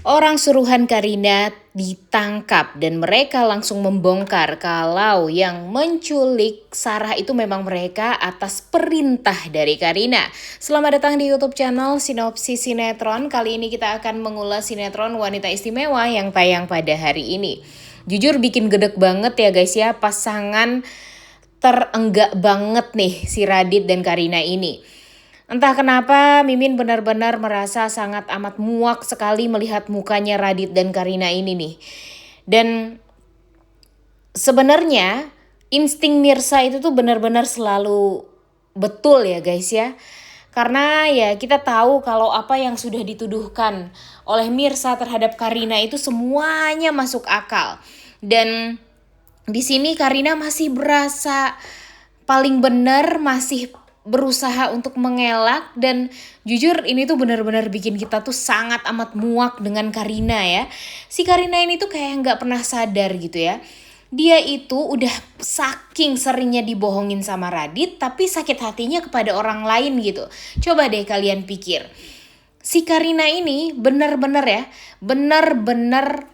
Orang suruhan Karina ditangkap dan mereka langsung membongkar kalau yang menculik Sarah itu memang mereka atas perintah dari Karina. Selamat datang di YouTube channel Sinopsis Sinetron. Kali ini kita akan mengulas sinetron Wanita Istimewa yang tayang pada hari ini. Jujur bikin gedek banget ya guys ya, pasangan terenggak banget nih si Radit dan Karina ini. Entah kenapa Mimin benar-benar merasa sangat amat muak sekali melihat mukanya Radit dan Karina ini nih. Dan sebenarnya insting Mirsa itu tuh benar-benar selalu betul ya guys ya. Karena ya kita tahu kalau apa yang sudah dituduhkan oleh Mirsa terhadap Karina itu semuanya masuk akal. Dan di sini Karina masih berasa paling benar, masih berusaha untuk mengelak, dan jujur ini tuh benar-benar bikin kita tuh sangat amat muak dengan Karina ya. Si Karina ini tuh kayak nggak pernah sadar gitu ya. Dia itu udah saking seringnya dibohongin sama Radit, tapi sakit hatinya kepada orang lain gitu. Coba deh kalian pikir. Si Karina ini benar-benar ya, benar-benar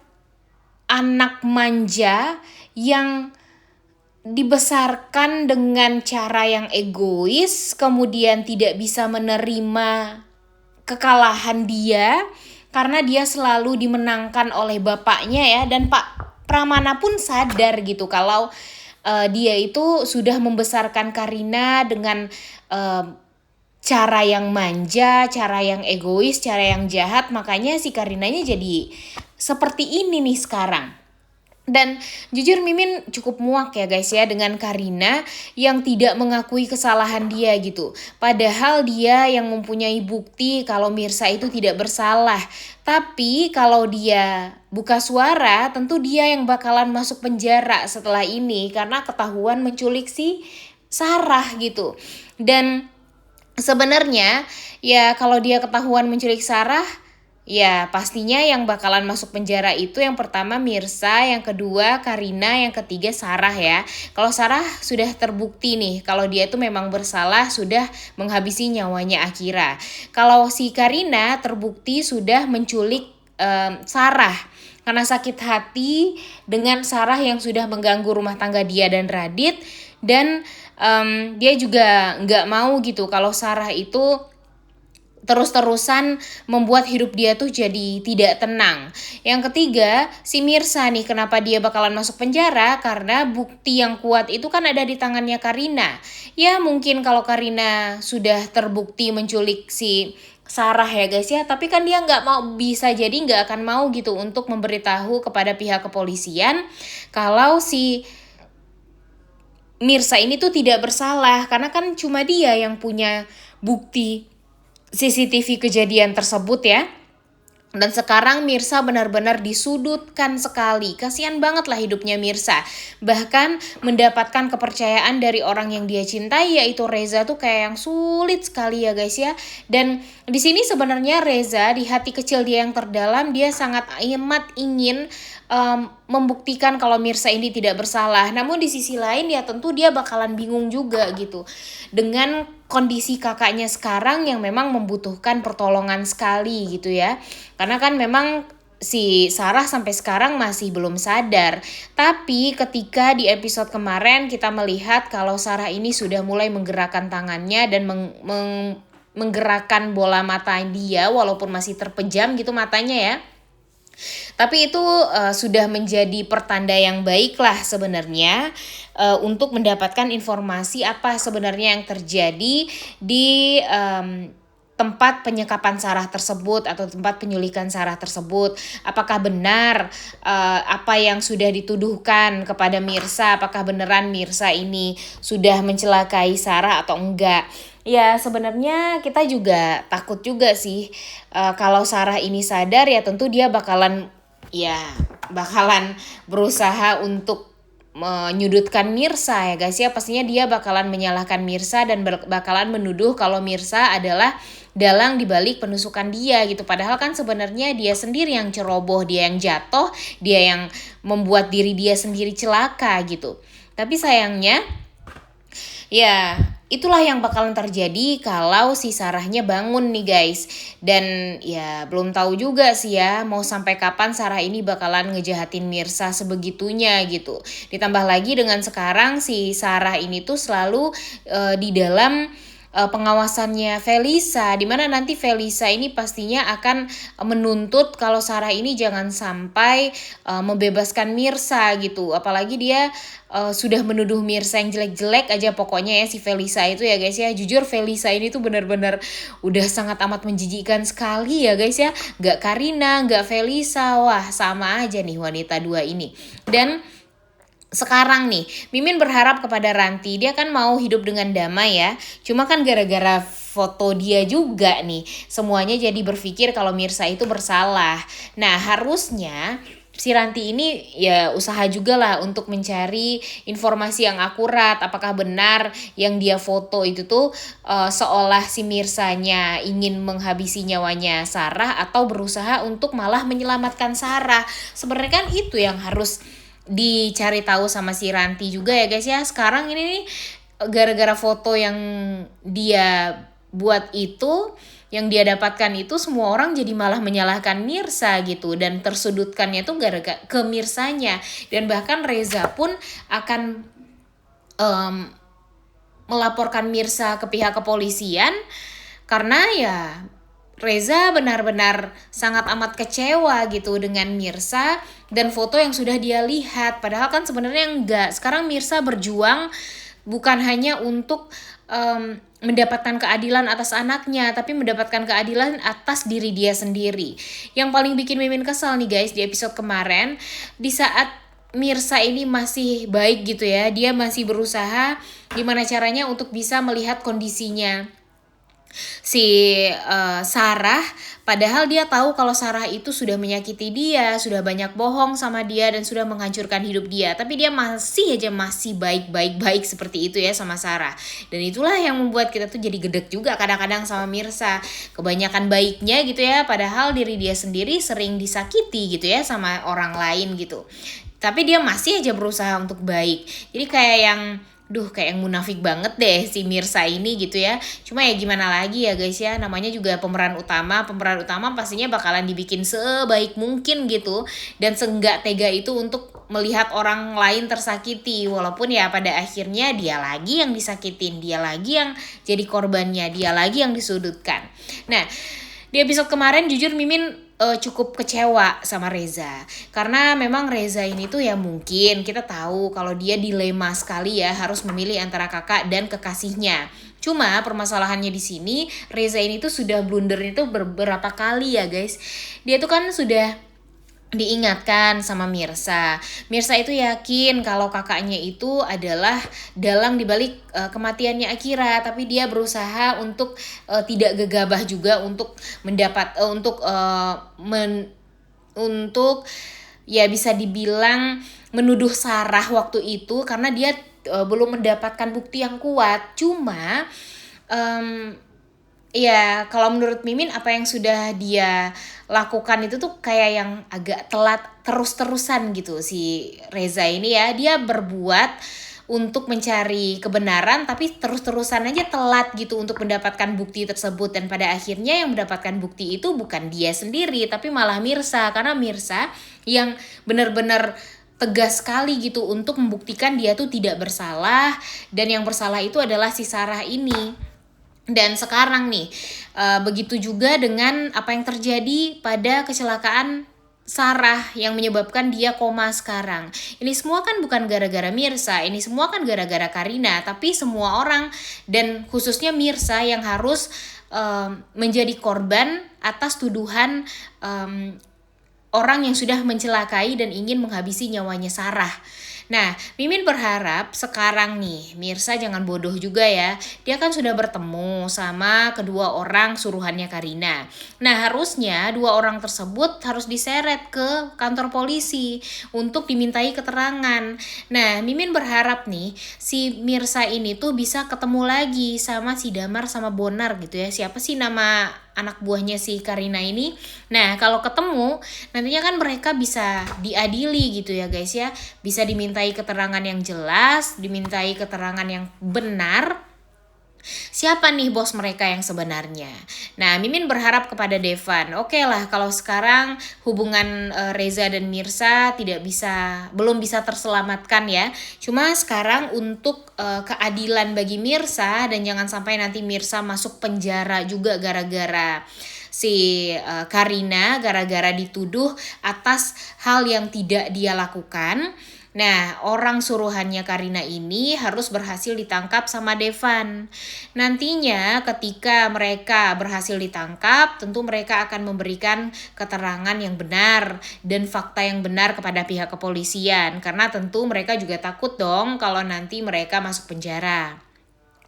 anak manja yang dibesarkan dengan cara yang egois, kemudian tidak bisa menerima kekalahan dia karena dia selalu dimenangkan oleh bapaknya ya. Dan Pak Pramana pun sadar gitu kalau dia itu sudah membesarkan Karina dengan cara yang manja, cara yang egois, cara yang jahat. Makanya si Karinanya jadi seperti ini nih sekarang. Dan jujur Mimin cukup muak ya guys ya dengan Karina yang tidak mengakui kesalahan dia gitu. Padahal dia yang mempunyai bukti kalau Mirsa itu tidak bersalah. Tapi kalau dia buka suara, tentu dia yang bakalan masuk penjara setelah ini karena ketahuan menculik si Sarah gitu. Dan sebenarnya ya kalau dia ketahuan menculik Sarah, ya pastinya yang bakalan masuk penjara itu yang pertama Mirsa, yang kedua Karina, yang ketiga Sarah ya. Kalau Sarah sudah terbukti nih kalau dia itu memang bersalah, sudah menghabisi nyawanya Akira. Kalau si Karina terbukti sudah menculik Sarah karena sakit hati dengan Sarah yang sudah mengganggu rumah tangga dia dan Radit. Dan dia juga nggak mau gitu kalau Sarah itu terus-terusan membuat hidup dia tuh jadi tidak tenang. Yang ketiga, si Mirsa nih kenapa dia bakalan masuk penjara? Karena bukti yang kuat itu kan ada di tangannya Karina. Ya mungkin kalau Karina sudah terbukti menculik si Sarah ya guys ya, tapi kan dia nggak mau, bisa jadi nggak akan mau gitu untuk memberitahu kepada pihak kepolisian kalau si Mirsa ini tuh tidak bersalah, karena kan cuma dia yang punya bukti CCTV kejadian tersebut ya. Dan sekarang Mirsa benar-benar disudutkan sekali. Kasihan banget lah hidupnya Mirsa. Bahkan mendapatkan kepercayaan dari orang yang dia cintai yaitu Reza tuh kayak yang sulit sekali ya guys ya. Dan di sini sebenarnya Reza di hati kecil dia yang terdalam dia sangat amat ingin membuktikan kalau Mirsa ini tidak bersalah. Namun di sisi lain ya tentu dia bakalan bingung juga gitu dengan kondisi kakaknya sekarang yang memang membutuhkan pertolongan sekali gitu ya. Karena kan memang si Sarah sampai sekarang masih belum sadar. Tapi ketika di episode kemarin kita melihat kalau Sarah ini sudah mulai menggerakkan tangannya dan menggerakkan bola mata dia walaupun masih terpejam gitu matanya ya. Tapi itu sudah menjadi pertanda yang baik lah sebenarnya untuk mendapatkan informasi apa sebenarnya yang terjadi di tempat penyekapan Sarah tersebut atau tempat penyulikan Sarah tersebut. Apakah benar apa yang sudah dituduhkan kepada Mirsa, apakah beneran Mirsa ini sudah mencelakai Sarah atau enggak. Ya sebenarnya kita juga takut juga sih kalau Sarah ini sadar ya tentu dia bakalan berusaha untuk menyudutkan Mirsa ya guys ya. Pastinya dia bakalan menyalahkan Mirsa dan bakalan menuduh kalau Mirsa adalah dalang dibalik penusukan dia gitu. Padahal kan sebenarnya dia sendiri yang ceroboh, dia yang jatuh, dia yang membuat diri dia sendiri celaka gitu. Tapi sayangnya ya itulah yang bakalan terjadi kalau si Sarahnya bangun nih guys. Dan ya belum tahu juga sih ya mau sampai kapan Sarah ini bakalan ngejahatin Mirsa sebegitunya gitu. Ditambah lagi dengan sekarang si Sarah ini tuh selalu di dalam pengawasannya Felisa, dimana nanti Felisa ini pastinya akan menuntut kalau Sarah ini jangan sampai membebaskan Mirsa gitu. Apalagi dia sudah menuduh Mirsa yang jelek-jelek aja pokoknya ya si Felisa itu ya guys ya. Jujur Felisa ini tuh benar-benar udah sangat amat menjijikan sekali ya guys ya. Gak Karina, gak Felisa, wah sama aja nih wanita dua ini. Dan sekarang nih, Mimin berharap kepada Ranti, dia kan mau hidup dengan damai ya. Cuma kan gara-gara foto dia juga nih, semuanya jadi berpikir kalau Mirsa itu bersalah. Nah, harusnya si Ranti ini ya usaha juga lah untuk mencari informasi yang akurat. Apakah benar yang dia foto itu tuh seolah si Mirsanya ingin menghabisi nyawanya Sarah atau berusaha untuk malah menyelamatkan Sarah. Sebenarnya kan itu yang harus dicari tahu sama si Ranti juga ya guys ya. Sekarang ini nih gara-gara foto yang dia buat itu, yang dia dapatkan itu, semua orang jadi malah menyalahkan Mirsa gitu, dan tersudutkannya tuh gara-gara ke Mirsanya. Dan bahkan Reza pun akan melaporkan Mirsa ke pihak kepolisian karena ya Reza benar-benar sangat amat kecewa gitu dengan Mirsa dan foto yang sudah dia lihat. Padahal kan sebenarnya enggak. Sekarang Mirsa berjuang bukan hanya untuk mendapatkan keadilan atas anaknya, tapi mendapatkan keadilan atas diri dia sendiri. Yang paling bikin Mimin kesal nih guys, di episode kemarin, di saat Mirsa ini masih baik gitu ya, dia masih berusaha gimana caranya untuk bisa melihat kondisinya si Sarah, padahal dia tahu kalau Sarah itu sudah menyakiti dia, sudah banyak bohong sama dia dan sudah menghancurkan hidup dia, tapi dia masih baik-baik seperti itu ya sama Sarah. Dan itulah yang membuat kita tuh jadi gedek juga kadang-kadang sama Mirsa, kebanyakan baiknya gitu ya, padahal diri dia sendiri sering disakiti gitu ya sama orang lain gitu, tapi dia masih aja berusaha untuk baik. Jadi kayak yang kayak yang munafik banget deh si Mirsa ini gitu ya. Cuma ya gimana lagi ya guys ya, namanya juga pemeran utama pastinya bakalan dibikin sebaik mungkin gitu. Dan seenggak tega itu untuk melihat orang lain tersakiti. Walaupun ya pada akhirnya dia lagi yang disakitin, dia lagi yang jadi korbannya, dia lagi yang disudutkan. Nah, di episode kemarin jujur Mimin cukup kecewa sama Reza, karena memang Reza ini tuh ya mungkin kita tahu kalau dia dilema sekali ya, harus memilih antara kakak dan kekasihnya. Cuma permasalahannya di sini Reza ini tuh sudah blunder itu beberapa kali ya guys. Dia tuh kan sudah diingatkan sama Mirsa. Mirsa itu yakin kalau kakaknya itu adalah dalang dibalik kematiannya Akira, tapi dia berusaha untuk tidak gegabah juga untuk mendapat untuk ya bisa dibilang menuduh Sarah waktu itu karena dia belum mendapatkan bukti yang kuat. Cuma ya kalau menurut Mimin apa yang sudah dia lakukan itu tuh kayak yang agak telat terus-terusan gitu si Reza ini ya. Dia berbuat untuk mencari kebenaran tapi terus-terusan aja telat gitu untuk mendapatkan bukti tersebut. Dan pada akhirnya yang mendapatkan bukti itu bukan dia sendiri tapi malah Mirsa, karena Mirsa yang benar-benar tegas sekali gitu untuk membuktikan dia tuh tidak bersalah, dan yang bersalah itu adalah si Sarah ini. Dan sekarang nih begitu juga dengan apa yang terjadi pada kecelakaan Sarah yang menyebabkan dia koma sekarang. Ini semua kan bukan gara-gara Mirsa, ini semua kan gara-gara Karina, tapi semua orang dan khususnya Mirsa yang harus menjadi korban atas tuduhan orang yang sudah mencelakai dan ingin menghabisi nyawanya Sarah. Nah, Mimin berharap sekarang nih Mirsa jangan bodoh juga ya. Dia kan sudah bertemu sama kedua orang suruhannya Karina. Nah, harusnya dua orang tersebut harus diseret ke kantor polisi untuk dimintai keterangan. Nah, Mimin berharap nih si Mirsa ini tuh bisa ketemu lagi sama si Damar sama Bonar gitu ya. Siapa sih nama anak buahnya si Karina ini? Nah, kalau ketemu nantinya kan mereka bisa diadili gitu ya guys ya. Bisa dimintai keterangan yang jelas, dimintai keterangan yang benar Siapa nih bos mereka yang sebenarnya? Nah, Mimin berharap kepada Devan. Oke lah, kalau sekarang hubungan Reza dan Mirsa belum bisa terselamatkan ya. Cuma sekarang untuk keadilan bagi Mirsa, dan jangan sampai nanti Mirsa masuk penjara juga gara-gara si Karina, gara-gara dituduh atas hal yang tidak dia lakukan. Nah, orang suruhannya Karina ini harus berhasil ditangkap sama Devan. Nantinya ketika mereka berhasil ditangkap, tentu mereka akan memberikan keterangan yang benar dan fakta yang benar kepada pihak kepolisian. Karena tentu mereka juga takut dong kalau nanti mereka masuk penjara.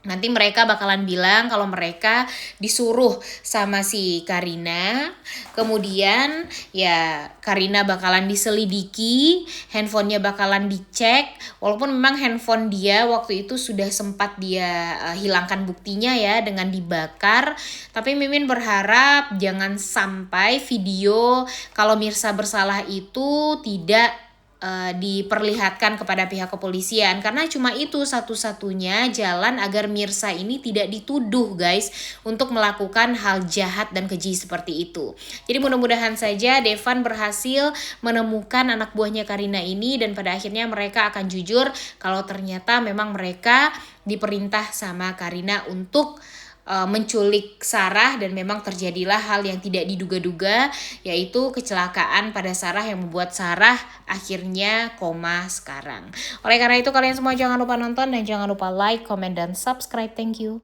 Nanti mereka bakalan bilang kalau mereka disuruh sama si Karina. Kemudian ya Karina bakalan diselidiki, handphonenya bakalan dicek. Walaupun memang handphone dia waktu itu sudah sempat dia hilangkan buktinya ya dengan dibakar. Tapi Mimin berharap jangan sampai video kalau Mirsa bersalah itu tidak diperlihatkan kepada pihak kepolisian, karena cuma itu satu-satunya jalan agar Mirsa ini tidak dituduh guys untuk melakukan hal jahat dan keji seperti itu. Jadi mudah-mudahan saja Devan berhasil menemukan anak buahnya Karina ini dan pada akhirnya mereka akan jujur kalau ternyata memang mereka diperintah sama Karina untuk menculik Sarah, dan memang terjadilah hal yang tidak diduga-duga, yaitu kecelakaan pada Sarah yang membuat Sarah akhirnya koma sekarang. Oleh karena itu kalian semua jangan lupa nonton dan jangan lupa like, comment, dan subscribe. Thank you.